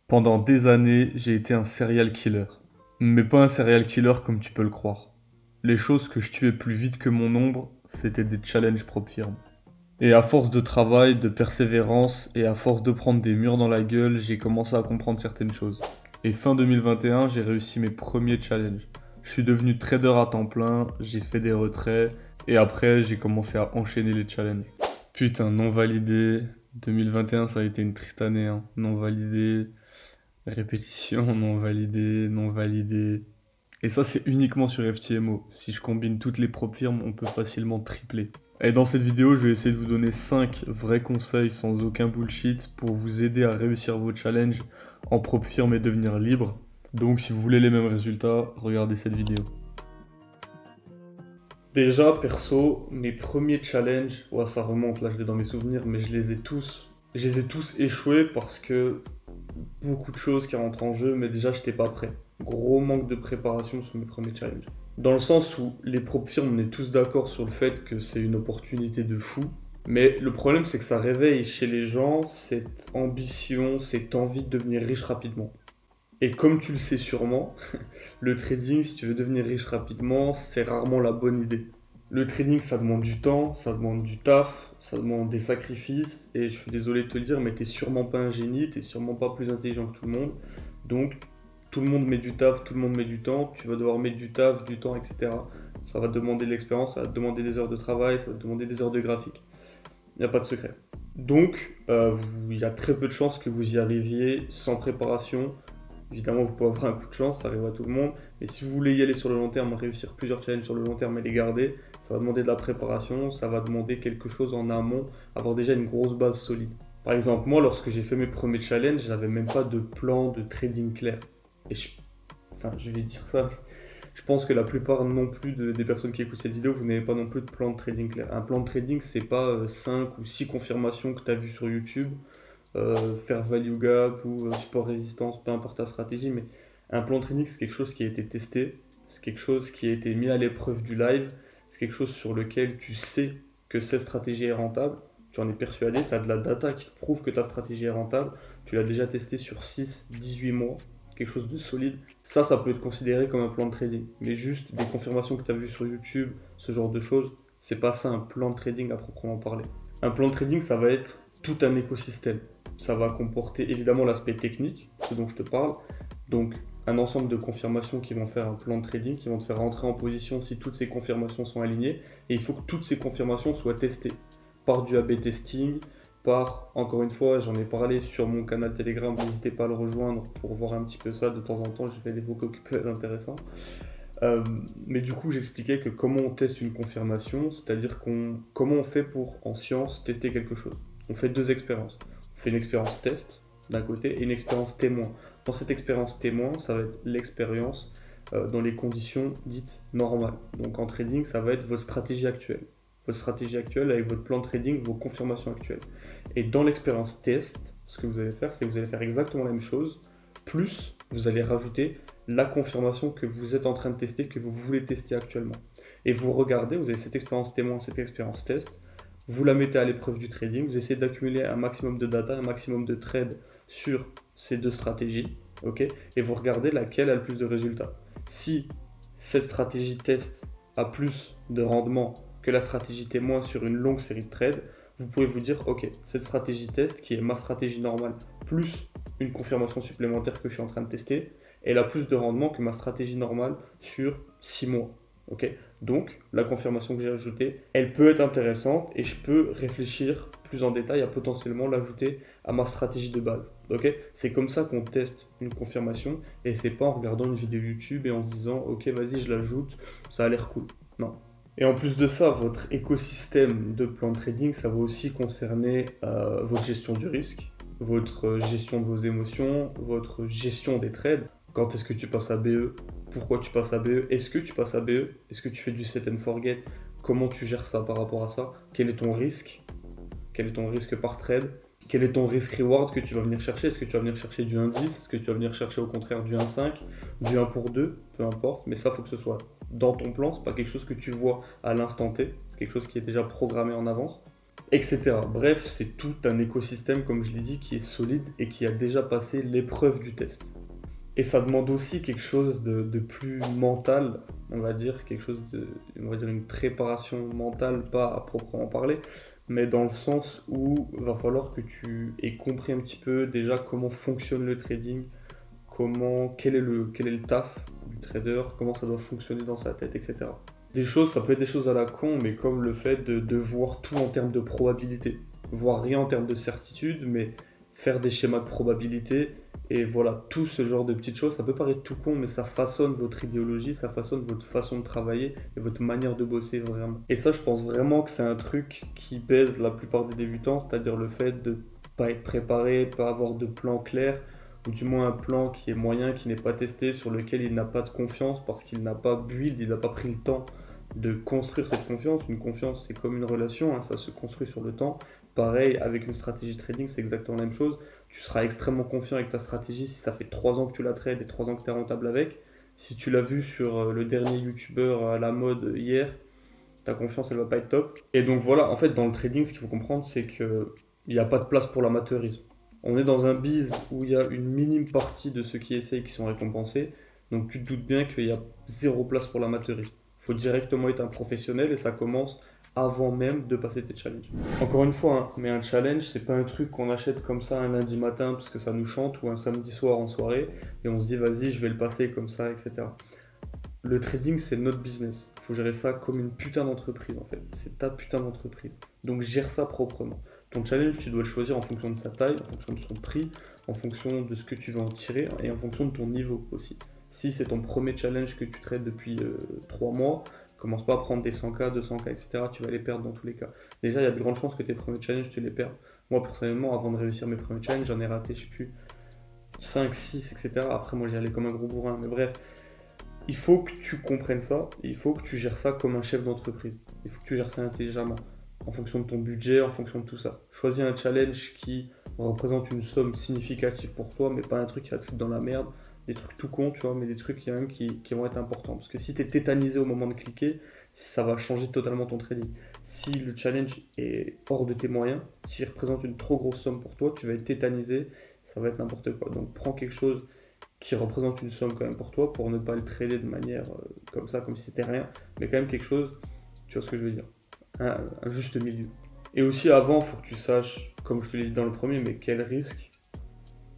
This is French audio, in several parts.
Pendant des années, j'ai été un serial killer. Mais pas un serial killer comme tu peux le croire. Les choses que je tuais plus vite que mon ombre, c'était des challenges propres firmes. Et à force de travail, de persévérance et à force de prendre des murs dans la gueule, j'ai commencé à comprendre certaines choses. Et fin 2021, j'ai réussi mes premiers challenges. Je suis devenu trader à temps plein, j'ai fait des retraits et après j'ai commencé à enchaîner les challenges. Putain, non validé. 2021, ça a été une triste année, hein. Non validé. Répétition, non validé, non validé. Et ça, c'est uniquement sur FTMO. Si je combine toutes les propres firmes, on peut facilement tripler. Et dans cette vidéo, je vais essayer de vous donner 5 vrais conseils sans aucun bullshit pour vous aider à réussir vos challenges en propre firme et devenir libre. Donc si vous voulez les mêmes résultats, regardez cette vidéo. Déjà, perso, mes premiers challenges, ouais, ça remonte, là je vais dans mes souvenirs, mais je les ai tous échoués parce que beaucoup de choses qui rentrent en jeu, mais déjà j'étais pas prêt. Gros manque de préparation sur mes premiers challenges. Dans le sens où les propres firmes, on est tous d'accord sur le fait que c'est une opportunité de fou, mais le problème c'est que ça réveille chez les gens cette ambition, cette envie de devenir riche rapidement. Et comme tu le sais sûrement, le trading, si tu veux devenir riche rapidement, c'est rarement la bonne idée. Le trading, ça demande du temps, ça demande du taf, ça demande des sacrifices, et je suis désolé de te le dire, mais t'es sûrement pas un génie, t'es sûrement pas plus intelligent que tout le monde. Donc, tout le monde met du taf, tout le monde met du temps, tu vas devoir mettre du taf, du temps, etc. Ça va te demander de l'expérience, ça va te demander des heures de travail, ça va te demander des heures de graphique. Il n'y a pas de secret. Donc, il y a très peu de chances que vous y arriviez sans préparation. Évidemment, vous pouvez avoir un coup de chance, ça arrive à tout le monde. Mais si vous voulez y aller sur le long terme, réussir plusieurs challenges sur le long terme et les garder, ça va demander de la préparation, ça va demander quelque chose en amont, avoir déjà une grosse base solide. Par exemple, moi, lorsque j'ai fait mes premiers challenges, j'avais même pas de plan de trading clair. Et je vais dire ça, je pense que la plupart non plus des personnes qui écoutent cette vidéo, vous n'avez pas non plus de plan de trading clair. Un plan de trading, c'est pas 5 ou 6 confirmations que tu as vues sur YouTube, faire value gap ou support résistance, peu importe ta stratégie, mais un plan de trading, c'est quelque chose qui a été testé, c'est quelque chose qui a été mis à l'épreuve du live, c'est quelque chose sur lequel tu sais que cette stratégie est rentable, tu en es persuadé, tu as de la data qui te prouve que ta stratégie est rentable, tu l'as déjà testé sur 6, 18 mois, quelque chose de solide, ça peut être considéré comme un plan de trading. Mais juste des confirmations que tu as vues sur YouTube, ce genre de choses, c'est pas ça un plan de trading à proprement parler. Un plan de trading, ça va être tout un écosystème. Ça va comporter évidemment l'aspect technique, ce dont je te parle. Donc un ensemble de confirmations qui vont faire un plan de trading, qui vont te faire rentrer en position si toutes ces confirmations sont alignées. Et il faut que toutes ces confirmations soient testées par du A/B testing, par, encore une fois, j'en ai parlé sur mon canal Telegram, n'hésitez pas à le rejoindre pour voir un petit peu ça de temps en temps, je fais des vocaux qui peuvent être intéressants. Mais du coup, j'expliquais que comment on teste une confirmation, c'est-à-dire comment on fait pour, en science, tester quelque chose. On fait deux expériences. On fait une expérience test d'un côté et une expérience témoin. Dans cette expérience témoin, ça va être l'expérience dans les conditions dites normales. Donc en trading, ça va être votre stratégie actuelle. Votre stratégie actuelle avec votre plan de trading, vos confirmations actuelles. Et dans l'expérience test, ce que vous allez faire, c'est que vous allez faire exactement la même chose, plus vous allez rajouter la confirmation que vous êtes en train de tester, que vous voulez tester actuellement. Et vous regardez, vous avez cette expérience témoin, cette expérience test, vous la mettez à l'épreuve du trading, vous essayez d'accumuler un maximum de data, un maximum de trades sur ces deux stratégies, ok, et vous regardez laquelle a le plus de résultats. Si cette stratégie test a plus de rendement que la stratégie témoin sur une longue série de trades, vous pouvez vous dire, ok, cette stratégie test, qui est ma stratégie normale, plus une confirmation supplémentaire que je suis en train de tester, elle a plus de rendement que ma stratégie normale sur 6 mois. Okay, donc, la confirmation que j'ai ajoutée, elle peut être intéressante et je peux réfléchir plus en détail à potentiellement l'ajouter à ma stratégie de base. Okay, c'est comme ça qu'on teste une confirmation et c'est pas en regardant une vidéo YouTube et en se disant ok vas-y je l'ajoute, ça a l'air cool. Non. Et en plus de ça, votre écosystème de plan de trading, ça va aussi concerner votre gestion du risque, votre gestion de vos émotions, votre gestion des trades. Quand est-ce que tu passes à BE? Pourquoi tu passes à BE? Est-ce que tu passes à BE? Est-ce que tu fais du set and forget? Comment tu gères ça par rapport à ça? Quel est ton risque? Quel est ton risque par trade? Quel est ton risk reward que tu vas venir chercher? Est-ce que tu vas venir chercher du 1,10? Est-ce que tu vas venir chercher au contraire du 1,5? Du 1 pour 2? Peu importe, mais ça, il faut que ce soit dans ton plan. C'est pas quelque chose que tu vois à l'instant T. C'est quelque chose qui est déjà programmé en avance. etc. Bref, c'est tout un écosystème, comme je l'ai dit, qui est solide et qui a déjà passé l'épreuve du test. Et ça demande aussi quelque chose de plus mental, on va dire, on va dire une préparation mentale, pas à proprement parler, mais dans le sens où il va falloir que tu aies compris un petit peu déjà comment fonctionne le trading, quel est le taf du trader, comment ça doit fonctionner dans sa tête, etc. Des choses, ça peut être des choses à la con, mais comme le fait de voir tout en termes de probabilité, voir rien en termes de certitude, mais faire des schémas de probabilité, et voilà, tout ce genre de petites choses, ça peut paraître tout con, mais ça façonne votre idéologie, ça façonne votre façon de travailler et votre manière de bosser vraiment. Et ça, je pense vraiment que c'est un truc qui pèse la plupart des débutants, c'est-à-dire le fait de pas être préparé, pas avoir de plan clair, ou du moins un plan qui est moyen, qui n'est pas testé, sur lequel il n'a pas de confiance parce qu'il n'a pas build, il n'a pas pris le temps de construire cette confiance. Une confiance, c'est comme une relation, hein, ça se construit sur le temps. Pareil, avec une stratégie trading, c'est exactement la même chose. Tu seras extrêmement confiant avec ta stratégie si ça fait 3 ans que tu la trades et 3 ans que tu es rentable avec. Si tu l'as vu sur le dernier YouTuber à la mode hier, ta confiance, elle va pas être top. Et donc voilà, en fait, dans le trading, ce qu'il faut comprendre, c'est qu'il n'y a pas de place pour l'amateurisme. On est dans un biz où il y a une minime partie de ceux qui essayent qui sont récompensés. Donc tu te doutes bien qu'il y a zéro place pour l'amateurisme. Il faut directement être un professionnel et ça commence avant même de passer tes challenges. Encore une fois, hein, mais un challenge, c'est pas un truc qu'on achète comme ça un lundi matin parce que ça nous chante ou un samedi soir en soirée et on se dit vas-y, je vais le passer comme ça, etc. Le trading, c'est notre business. Il faut gérer ça comme une putain d'entreprise en fait. C'est ta putain d'entreprise. Donc gère ça proprement. Ton challenge, tu dois le choisir en fonction de sa taille, en fonction de son prix, en fonction de ce que tu veux en tirer et en fonction de ton niveau aussi. Si c'est ton premier challenge que tu traites depuis 3 mois, commence pas à prendre des 100K, 200K, etc. Tu vas les perdre dans tous les cas. Déjà, il y a de grandes chances que tes premiers challenges, tu les perds. Moi, personnellement, avant de réussir mes premiers challenges, j'en ai raté, je sais plus, 5, 6, etc. Après, moi, j'y allais comme un gros bourrin. Mais bref, il faut que tu comprennes ça, et il faut que tu gères ça comme un chef d'entreprise. Il faut que tu gères ça intelligemment, en fonction de ton budget, en fonction de tout ça. Choisis un challenge qui représente une somme significative pour toi, mais pas un truc qui va te foutre dans la merde, des trucs tout con, tu vois, mais des trucs quand même qui vont être importants. Parce que si tu es tétanisé au moment de cliquer, ça va changer totalement ton trading. Si le challenge est hors de tes moyens, s'il représente une trop grosse somme pour toi, tu vas être tétanisé, ça va être n'importe quoi. Donc prends quelque chose qui représente une somme quand même pour toi, pour ne pas le trader de manière comme ça, comme si c'était rien, mais quand même quelque chose, tu vois ce que je veux dire, un juste milieu. Et aussi avant, il faut que tu saches, comme je te l'ai dit dans le premier, mais quel risque,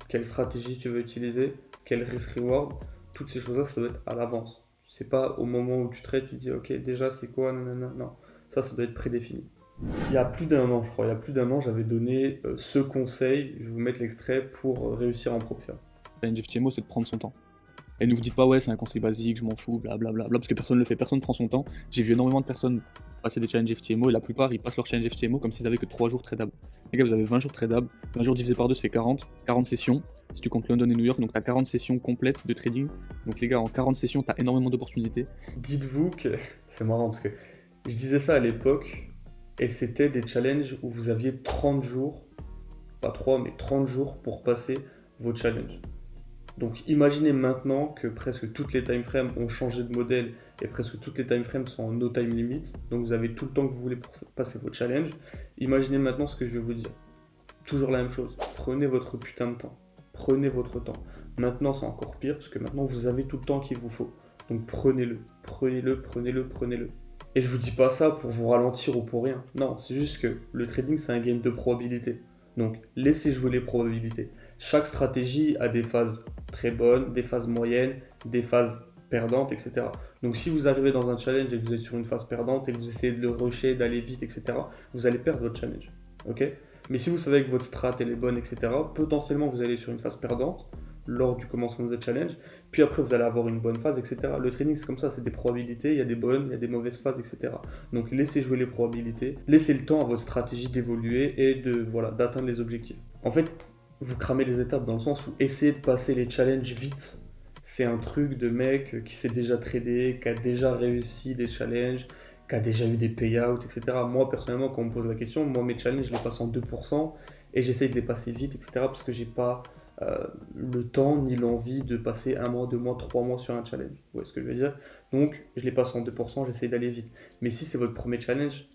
quelle stratégie tu veux utiliser, quel risk-reward, toutes ces choses-là, ça doit être à l'avance. C'est pas au moment où tu trades, tu te dis ok, déjà c'est quoi, nanana, non, ça doit être prédéfini. Il y a plus d'un an, je crois, il y a plus d'un an, j'avais donné ce conseil, je vais vous mettre l'extrait pour réussir en propre. Challenge FTMO, c'est de prendre son temps. Et ne vous dites pas, ouais, c'est un conseil basique, je m'en fous, blablabla, parce que personne ne le fait, personne ne prend son temps. J'ai vu énormément de personnes passer des challenges FTMO, et la plupart, ils passent leur challenge FTMO comme s'ils avaient que 3 jours tradables. Les gars, vous avez 20 jours tradables, 20 jours divisé par 2, ça fait 40, 40 sessions, si tu comptes London et New York, donc t'as 40 sessions complètes de trading. Donc les gars, en 40 sessions, t'as énormément d'opportunités. Dites-vous que c'est marrant parce que je disais ça à l'époque et c'était des challenges où vous aviez 30 jours, pas 3 mais 30 jours pour passer vos challenges. Donc imaginez maintenant que presque toutes les time frames ont changé de modèle et presque toutes les time frames sont en no time limit. Donc vous avez tout le temps que vous voulez pour passer vos challenges. Imaginez maintenant ce que je vais vous dire. Toujours la même chose. Prenez votre putain de temps. Prenez votre temps. Maintenant c'est encore pire parce que maintenant vous avez tout le temps qu'il vous faut. Donc prenez-le. Prenez-le, prenez-le, prenez-le. Et je vous dis pas ça pour vous ralentir ou pour rien. Non, c'est juste que le trading c'est un game de probabilité. Donc laissez jouer les probabilités. Chaque stratégie a des phases très bonnes, des phases moyennes, des phases perdantes, etc. Donc si vous arrivez dans un challenge et que vous êtes sur une phase perdante et que vous essayez de le rusher, d'aller vite, etc., vous allez perdre votre challenge. Ok? Mais si vous savez que votre strat elle est bonne, etc., potentiellement vous allez sur une phase perdante lors du commencement de votre challenge, puis après vous allez avoir une bonne phase, etc. Le trading c'est comme ça, c'est des probabilités, il y a des bonnes, il y a des mauvaises phases, etc. Donc laissez jouer les probabilités, laissez le temps à votre stratégie d'évoluer et de voilà d'atteindre les objectifs. En fait, vous cramez les étapes dans le sens où essayer de passer les challenges vite, c'est un truc de mec qui s'est déjà tradé, qui a déjà réussi des challenges, qui a déjà eu des payouts, etc. Moi personnellement, quand on me pose la question, moi mes challenges je les passe en 2% et j'essaye de les passer vite, etc. parce que j'ai pas le temps ni l'envie de passer 1 mois, 2 mois, 3 mois sur un challenge. Vous voyez ce que je veux dire? Donc je les passe en 2%, j'essaye d'aller vite. Mais si c'est votre premier challenge,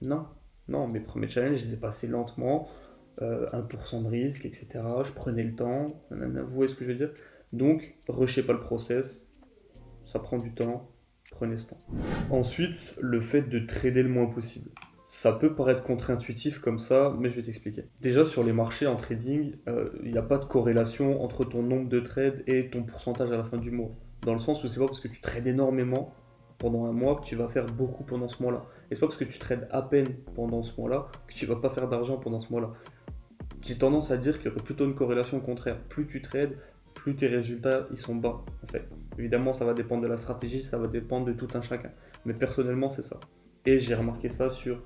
non. Non, mes premiers challenges, je les ai passés lentement, 1% de risque, etc. Je prenais le temps, nanana, vous voyez ce que je veux dire? Donc, rushez pas le process, ça prend du temps, prenez ce temps. Ensuite, le fait de trader le moins possible. Ça peut paraître contre-intuitif comme ça, mais je vais t'expliquer. Déjà, sur les marchés en trading, il n'y a pas de corrélation entre ton nombre de trades et ton pourcentage à la fin du mois. Dans le sens où c'est pas parce que tu trades énormément pendant un mois que tu vas faire beaucoup pendant ce mois-là. Et c'est pas parce que tu trades à peine pendant ce mois-là que tu vas pas faire d'argent pendant ce mois-là. J'ai tendance à dire qu'il y aurait plutôt une corrélation contraire. Plus tu trades, plus tes résultats ils sont bas en fait. Évidemment, ça va dépendre de la stratégie, ça va dépendre de tout un chacun. Mais personnellement, c'est ça. Et j'ai remarqué ça sur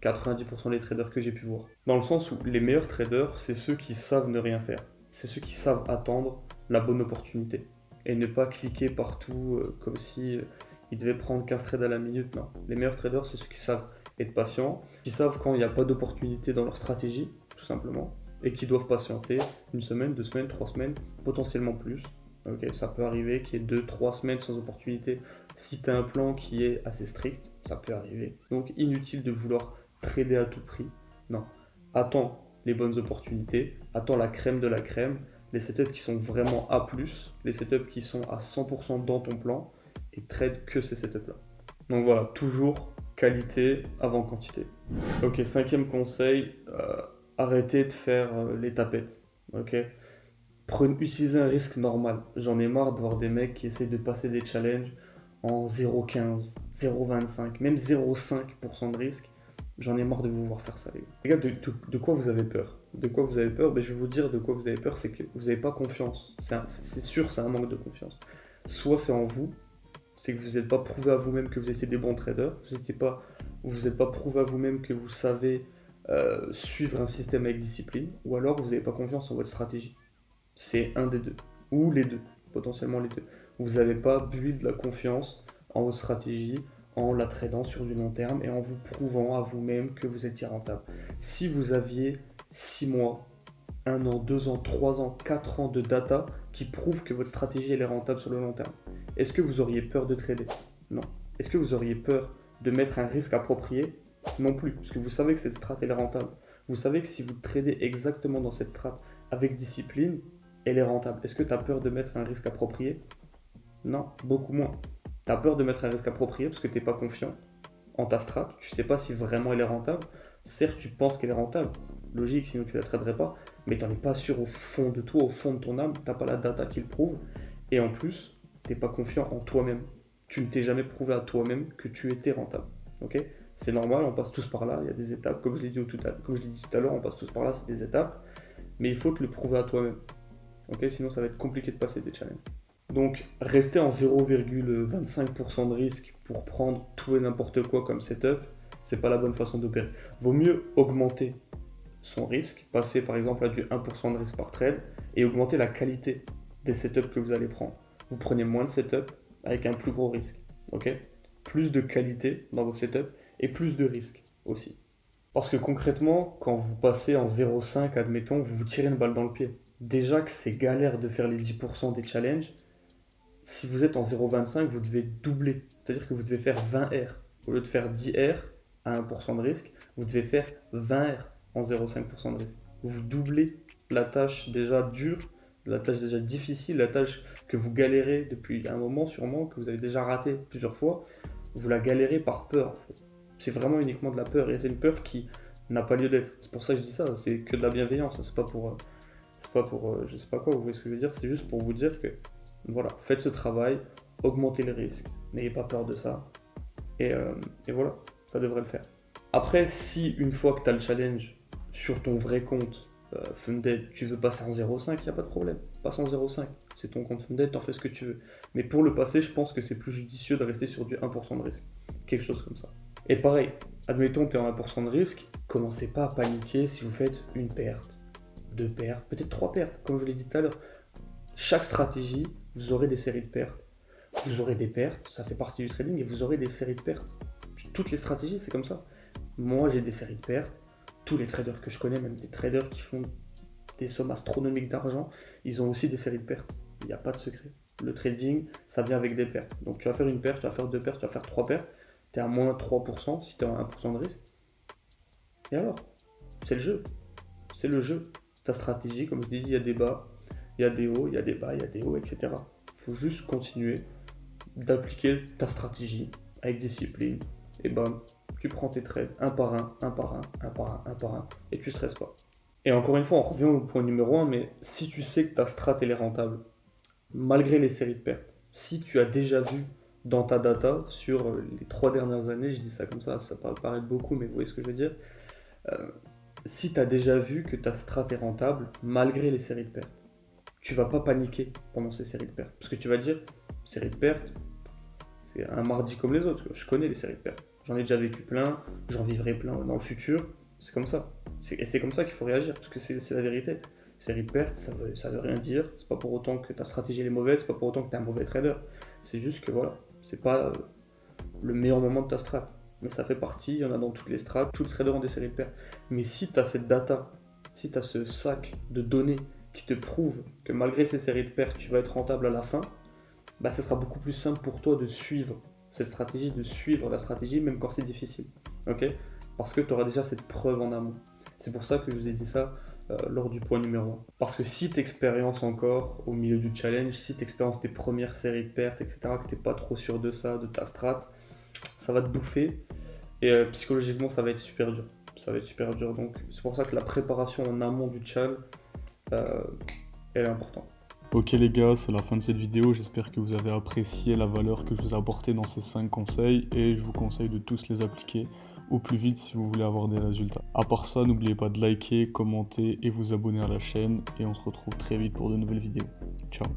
90% des traders que j'ai pu voir. Dans le sens où les meilleurs traders, c'est ceux qui savent ne rien faire. C'est ceux qui savent attendre la bonne opportunité. Et ne pas cliquer partout comme si ils devaient prendre 15 trades à la minute. Non. Les meilleurs traders, c'est ceux qui savent être patients, qui savent quand il n'y a pas d'opportunité dans leur stratégie, tout simplement, et qui doivent patienter une semaine, 2 semaines, 3 semaines, potentiellement plus. Ok, ça peut arriver qu'il y ait 2, 3 semaines sans opportunité si tu as un plan qui est assez strict, ça peut arriver. Donc inutile de vouloir trader à tout prix. Non, attends les bonnes opportunités, attends la crème de la crème, les setups qui sont vraiment A+, les setups qui sont à 100% dans ton plan, et trade que ces setups-là. Donc voilà, toujours qualité avant quantité. Ok, cinquième conseil, arrêtez de faire les tapettes. Ok, utilisez un risque normal. J'en ai marre de voir des mecs qui essayent de passer des challenges en 0,15, 0,25, même 0,5% de risque. J'en ai marre de vous voir faire ça, les gars. Les gars, de quoi vous avez peur? De quoi vous avez peur? Ben, je vais vous dire de quoi vous avez peur, c'est que vous n'avez pas confiance. C'est sûr, c'est un manque de confiance. Soit c'est en vous, c'est que vous n'êtes pas prouvé à vous-même que vous étiez des bons traders, vous n'êtes pas prouvé à vous-même que vous savez suivre un système avec discipline, ou alors vous n'avez pas confiance en votre stratégie. C'est un des deux, ou les deux, potentiellement les deux. Vous n'avez pas build la confiance en votre stratégie, en la tradant sur du long terme et en vous prouvant à vous-même que vous étiez rentable. Si vous aviez 6 mois, 1 an, 2 ans, 3 ans, 4 ans de data qui prouvent que votre stratégie elle est rentable sur le long terme, est-ce que vous auriez peur de trader? Non. Est-ce que vous auriez peur de mettre un risque approprié? Non plus, parce que vous savez que cette strat elle est rentable. Vous savez que si vous tradez exactement dans cette strat avec discipline, elle est rentable. Est-ce que tu as peur de mettre un risque approprié? Non, beaucoup moins. Tu as peur de mettre un risque approprié parce que tu n'es pas confiant en ta strat. Tu ne sais pas si vraiment elle est rentable. Certes, tu penses qu'elle est rentable. Logique, sinon tu ne la traderais pas. Mais tu n'en es pas sûr au fond de toi, au fond de ton âme. Tu n'as pas la data qui le prouve. Et en plus, tu n'es pas confiant en toi-même. Tu ne t'es jamais prouvé à toi-même que tu étais rentable. Ok? C'est normal, on passe tous par là. Il y a des étapes. Comme je l'ai dit tout à l'heure, on passe tous par là. C'est des étapes. Mais il faut te le prouver à toi-même. Ok, sinon ça va être compliqué de passer des challenges. Donc rester en 0,25% de risque pour prendre tout et n'importe quoi comme setup, c'est pas la bonne façon d'opérer. Vaut mieux augmenter son risque, passer par exemple à du 1% de risque par trade et augmenter la qualité des setups que vous allez prendre. Vous prenez moins de setups avec un plus gros risque. Ok, plus de qualité dans vos setups et plus de risque aussi. Parce que concrètement, quand vous passez en 0,5, admettons, vous vous tirez une balle dans le pied. Déjà que c'est galère de faire les 10% des challenges, si vous êtes en 0,25, vous devez doubler. C'est-à-dire que vous devez faire 20 R. Au lieu de faire 10 R à 1% de risque, vous devez faire 20 R en 0,5% de risque. Vous doublez la tâche déjà dure, la tâche déjà difficile, la tâche que vous galérez depuis un moment sûrement, que vous avez déjà raté plusieurs fois. Vous la galérez par peur en fait. C'est vraiment uniquement de la peur et c'est une peur qui n'a pas lieu d'être. C'est pour ça que je dis ça, c'est que de la bienveillance, c'est pas pour je sais pas quoi, vous voyez ce que je veux dire, c'est juste pour vous dire que voilà, faites ce travail, augmentez les risques, n'ayez pas peur de ça, et, voilà, ça devrait le faire. Après, si une fois que tu as le challenge sur ton vrai compte Funded, tu veux passer en 0,5, il n'y a pas de problème, passe en 0,5, c'est ton compte Funded, t'en fais ce que tu veux. Mais pour le passer, je pense que c'est plus judicieux de rester sur du 1% de risque, quelque chose comme ça. Et pareil, admettons que tu es en 1% de risque, commencez pas à paniquer si vous faites une perte, 2 pertes, peut-être 3 pertes, comme je l'ai dit tout à l'heure. Chaque stratégie, vous aurez des séries de pertes. Vous aurez des pertes, ça fait partie du trading, et vous aurez des séries de pertes. Toutes les stratégies, c'est comme ça. Moi, j'ai des séries de pertes. Tous les traders que je connais, même des traders qui font des sommes astronomiques d'argent, ils ont aussi des séries de pertes. Il n'y a pas de secret. Le trading, ça vient avec des pertes. Donc tu vas faire une perte, tu vas faire 2 pertes, tu vas faire 3 pertes. Tu es à moins 3% si tu as 1% de risque. Et alors? C'est le jeu. C'est le jeu. Ta stratégie, comme je dis, il y a des bas, il y a des hauts, il y a des bas, il y a des hauts, etc. Faut juste continuer d'appliquer ta stratégie avec discipline. Et bam, tu prends tes trades un par un, un par un, un par un, un par un, et tu stresses pas. Et encore une fois, on revient au point numéro un, mais si tu sais que ta strat elle est rentable, malgré les séries de pertes, si tu as déjà vu dans ta data sur les 3 dernières années, je dis ça comme ça peut paraître beaucoup, mais vous voyez ce que je veux dire, euh, si tu as déjà vu que ta strat est rentable, malgré les séries de pertes, tu vas pas paniquer pendant ces séries de pertes. Parce que tu vas dire, série de pertes, c'est un mardi comme les autres. Je connais les séries de pertes. J'en ai déjà vécu plein, j'en vivrai plein dans le futur. C'est comme ça. Et c'est comme ça qu'il faut réagir, parce que c'est la vérité. Série de pertes, ça veut rien dire. C'est pas pour autant que ta stratégie est mauvaise, c'est pas pour autant que tu es un mauvais trader. C'est juste que voilà, c'est pas le meilleur moment de ta strat. Mais ça fait partie, il y en a dans toutes les strats, tous les traders ont des séries de pertes. Mais si tu as cette data, si tu as ce sac de données qui te prouve que malgré ces séries de pertes, tu vas être rentable à la fin, bah, ce sera beaucoup plus simple pour toi de suivre cette stratégie, de suivre la stratégie, même quand c'est difficile. Ok? Parce que tu auras déjà cette preuve en amont. C'est pour ça que je vous ai dit ça lors du point numéro 1. Parce que si tu expériences encore au milieu du challenge, si tu expériences tes premières séries de pertes, etc., que tu n'es pas trop sûr de ça, de ta strat, ça va te bouffer. Et psychologiquement, ça va être super dur. Ça va être super dur. Donc, c'est pour ça que la préparation en amont du challenge, elle est importante. Ok les gars, c'est la fin de cette vidéo, j'espère que vous avez apprécié la valeur que je vous ai apportée dans ces 5 conseils et je vous conseille de tous les appliquer au plus vite si vous voulez avoir des résultats. À part ça, n'oubliez pas de liker, commenter et vous abonner à la chaîne et on se retrouve très vite pour de nouvelles vidéos. Ciao.